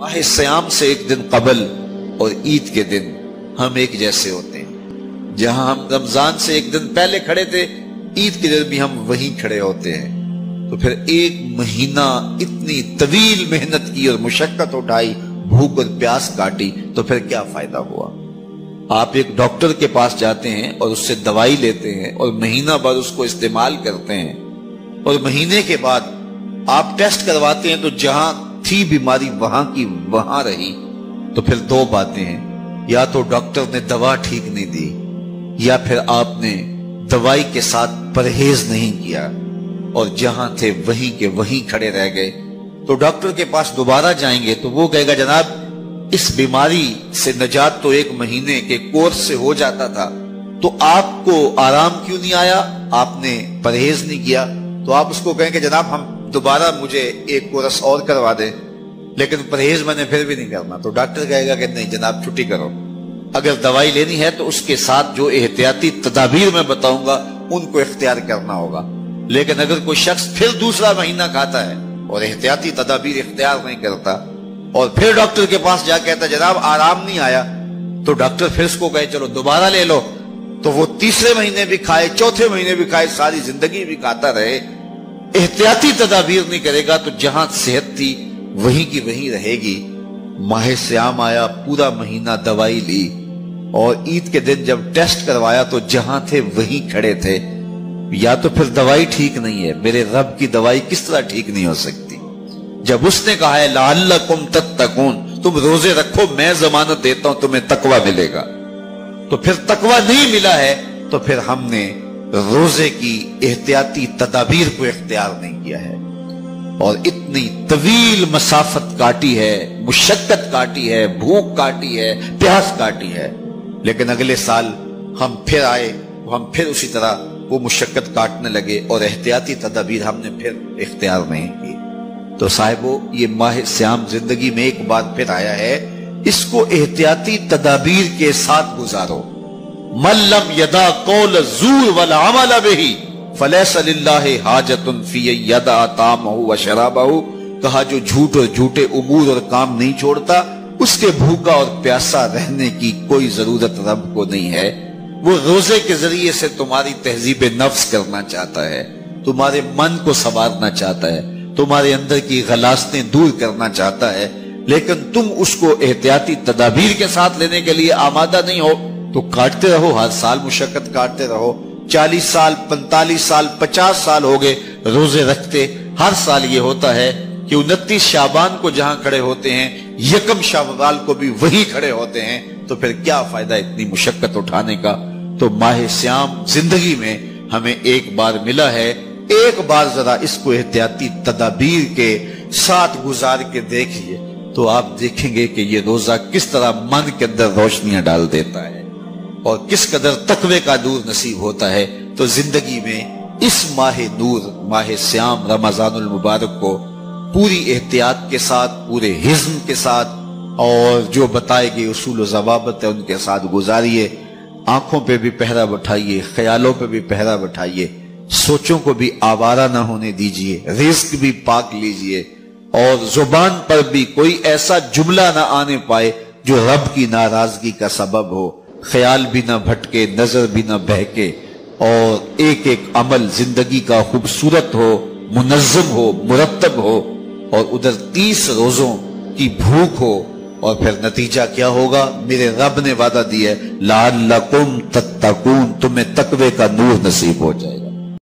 ماہ سیام سے ایک دن قبل اور عید کے دن ہم ایک جیسے ہوتے ہیں. جہاں ہم رمضان سے ایک دن پہلے کھڑے تھے، عید کے دن بھی ہم وہیں کھڑے ہوتے ہیں. تو پھر ایک مہینہ اتنی طویل محنت کی اور مشقت اٹھائی، بھوک اور پیاس کاٹی، تو پھر کیا فائدہ ہوا؟ آپ ایک ڈاکٹر کے پاس جاتے ہیں اور اس سے دوائی لیتے ہیں اور مہینہ بعد اس کو استعمال کرتے ہیں، اور مہینے کے بعد آپ ٹیسٹ کرواتے ہیں تو جہاں تھی بیماری وہاں کی وہاں رہی. تو پھر دو باتیں ہیں، یا تو ڈاکٹر نے دوا ٹھیک نہیں دی، یا پھر آپ نے دوائی کے ساتھ پرہیز نہیں کیا اور جہاں تھے وہیں کے وہیں کھڑے رہ گئے. تو ڈاکٹر کے پاس دوبارہ جائیں گے تو وہ کہے گا جناب اس بیماری سے نجات تو ایک مہینے کے کورس سے ہو جاتا تھا، تو آپ کو آرام کیوں نہیں آیا؟ آپ نے پرہیز نہیں کیا. تو آپ اس کو کہیں کہ جناب ہم دوبارہ مجھے ایک کورس اور کروا دیں، لیکن پرہیز میں نے پھر بھی نہیں کرنا. تو ڈاکٹر کہے گا کہ نہیں جناب چھٹی کرو. اگر دوائی لینی ہے تو اس کے ساتھ جو احتیاطی تدابیر میں بتاؤں گا ان کو اختیار کرنا ہوگا. لیکن اگر کوئی شخص پھر دوسرا مہینہ کھاتا ہے اور احتیاطی تدابیر اختیار نہیں کرتا اور پھر ڈاکٹر کے پاس جا کہتا جناب آرام نہیں آیا، تو ڈاکٹر پھر اس کو کہے چلو دوبارہ لے لو، تو وہ تیسرے مہینے بھی کھائے، چوتھے مہینے بھی کھائے، ساری زندگی بھی کھاتا رہے، احتیاطی تدابیر نہیں کرے گا تو جہاں صحت تھی وہیں کی وہیں رہے گی. ماہ سیام آیا، پورا مہینہ دوائی لی، اور عید کے دن جب ٹیسٹ کروایا تو جہاں تھے وہیں کھڑے تھے. یا تو پھر دوائی ٹھیک نہیں ہے، میرے رب کی دوائی کس طرح ٹھیک نہیں ہو سکتی؟ جب اس نے کہا ہے لعلکم تتقون، تم روزے رکھو میں ضمانت دیتا ہوں تمہیں تقوی ملے گا، تو پھر تقوی نہیں ملا ہے تو پھر ہم نے روزے کی احتیاطی تدابیر کو اختیار نہیں کیا ہے اور اتنی طویل مسافت کاٹی ہے، مشقت کاٹی ہے، بھوک کاٹی ہے، پیاس کاٹی ہے. لیکن اگلے سال ہم پھر آئے، ہم پھر اسی طرح وہ مشقت کاٹنے لگے اور احتیاطی تدابیر ہم نے پھر اختیار نہیں کی. تو صاحبو یہ ماہ سیام زندگی میں ایک بار پھر آیا ہے، اس کو احتیاطی تدابیر کے ساتھ گزارو. من لم یدع قول الزور والعمل به فلیس للہ حاجۃ فی یدع طعامہ وشرابہ. کہا جو جھوٹ اور جھوٹے امور اور کام نہیں چھوڑتا اس کے بھوکا اور پیاسا رہنے کی کوئی ضرورت رب کو نہیں ہے. وہ روزے کے ذریعے سے تمہاری تہذیب نفس کرنا چاہتا ہے، تمہارے من کو سنوارنا چاہتا ہے، تمہارے اندر کی غلاظتیں دور کرنا چاہتا ہے، لیکن تم اس کو احتیاطی تدابیر کے ساتھ لینے کے لیے آمادہ نہیں ہو. تو کاٹتے رہو، ہر سال مشقت کاٹتے رہو. 40 سال 45 سال 50 سال ہو گئے روزے رکھتے. ہر سال یہ ہوتا ہے کہ 29 شعبان کو جہاں کھڑے ہوتے ہیں 1 شوال کو بھی وہی کھڑے ہوتے ہیں. تو پھر کیا فائدہ اتنی مشقت اٹھانے کا؟ تو ماہ سیام زندگی میں ہمیں ایک بار ملا ہے، ایک بار ذرا اس کو احتیاطی تدابیر کے ساتھ گزار کے دیکھیے تو آپ دیکھیں گے کہ یہ روزہ کس طرح من کے اندر روشنیاں ڈال دیتا ہے اور کس قدر تقوی کا نور نصیب ہوتا ہے. تو زندگی میں اس ماہ نور، ماہ سیام رمضان المبارک کو پوری احتیاط کے ساتھ، پورے حزم کے ساتھ اور جو بتائے گئے اصول و ضوابط ہے ان کے ساتھ گزاریے. آنکھوں پہ بھی پہرا بٹھائیے، خیالوں پہ بھی پہرا بٹھائیے، سوچوں کو بھی آوارہ نہ ہونے دیجئے، رزق بھی پاک لیجئے، اور زبان پر بھی کوئی ایسا جملہ نہ آنے پائے جو رب کی ناراضگی کا سبب ہو. خیال بھی نہ بھٹکے، نظر بھی نہ بہکے، اور ایک ایک عمل زندگی کا خوبصورت ہو، منظم ہو، مرتب ہو، اور ادھر 30 روزوں کی بھوک ہو. اور پھر نتیجہ کیا ہوگا؟ میرے رب نے وعدہ دیا ہے لعلکم تتقون، تمہیں تقوی کا نور نصیب ہو جائے گا.